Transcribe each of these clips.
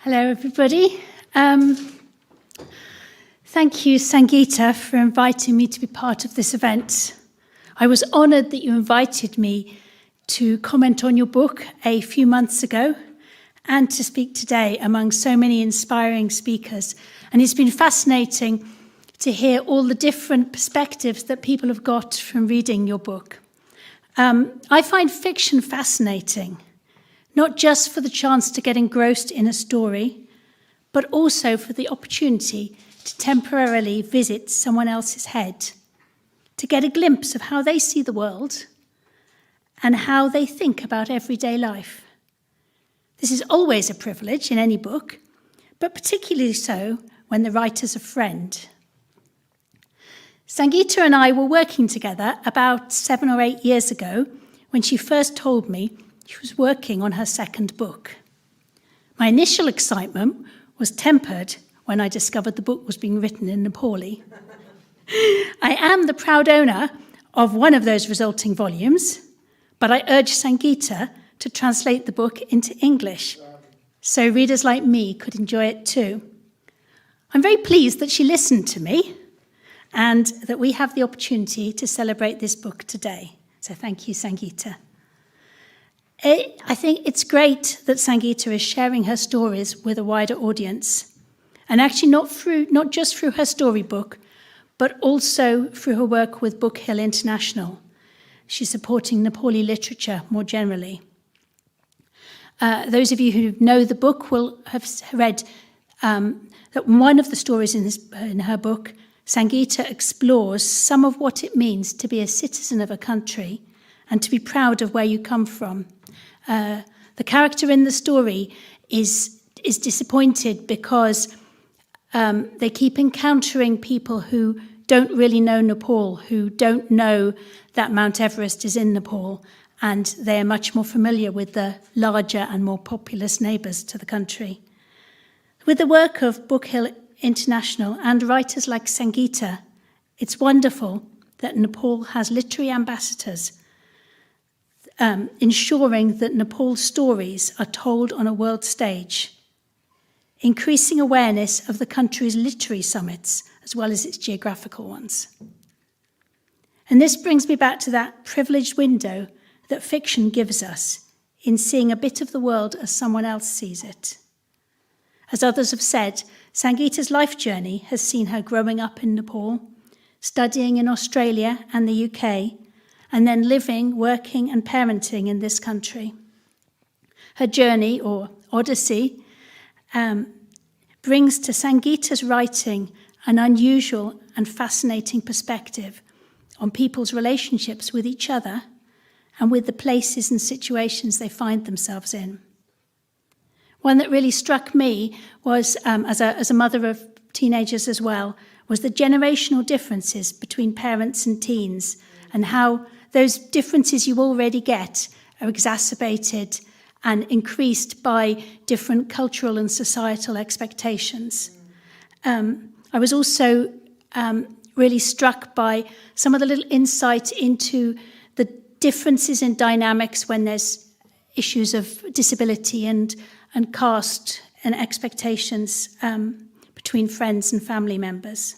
Hello, everybody. Thank you, Sangeeta, for inviting me to be part of this event. I was honoured that you invited me to comment on your book a few months ago and to speak today among so many inspiring speakers. And it's been fascinating to hear all the different perspectives that people have got from reading your book. I find fiction fascinating, not just for the chance to get engrossed in a story, but also for the opportunity to temporarily visit someone else's head, to get a glimpse of how they see the world and how they think about everyday life. This is always a privilege in any book, but particularly so when the writer's a friend. Sangeeta and I were working together about 7 or 8 years ago when she first told me she was working on her second book. My initial excitement was tempered when I discovered the book was being written in Nepali. I am the proud owner of one of those resulting volumes, but I urge Sangeeta to translate the book into English so readers like me could enjoy it too. I'm very pleased that she listened to me and that we have the opportunity to celebrate this book today. So thank you, Sangeeta. I think it's great that Sangeeta is sharing her stories with a wider audience, and actually not just through her storybook, but also through her work with Book Hill International. She's supporting Nepali literature more generally. Those of you who know the book will have read that one of the stories in her book, Sangeeta explores some of what it means to be a citizen of a country and to be proud of where you come from. The character in the story is disappointed because they keep encountering people who don't really know Nepal, who don't know that Mount Everest is in Nepal, and they are much more familiar with the larger and more populous neighbours to the country. With the work of Book Hill International and writers like Sangeeta, it's wonderful that Nepal has literary ambassadors, ensuring that Nepal's stories are told on a world stage, increasing awareness of the country's literary summits as well as its geographical ones. And this brings me back to that privileged window that fiction gives us in seeing a bit of the world as someone else sees it. As others have said, Sangeeta's life journey has seen her growing up in Nepal, studying in Australia and the UK, and then living, working and parenting in this country. Her journey, or Odyssey, brings to Sangeeta's writing an unusual and fascinating perspective on people's relationships with each other and with the places and situations they find themselves in. One that really struck me was, as a mother of teenagers as well, was the generational differences between parents and teens and how those differences you already get are exacerbated and increased by different cultural and societal expectations. I was also really struck by some of the little insight into the differences in dynamics when there's issues of disability and caste and expectations between friends and family members.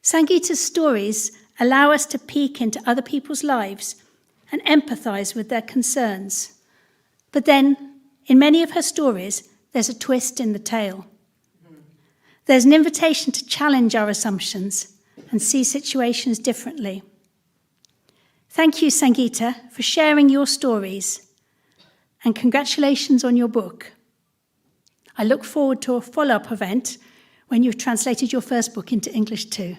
Sangeeta's stories allow us to peek into other people's lives and empathise with their concerns. But then, in many of her stories, there's a twist in the tale. There's an invitation to challenge our assumptions and see situations differently. Thank you, Sangeeta, for sharing your stories, and congratulations on your book. I look forward to a follow-up event when you've translated your first book into English too.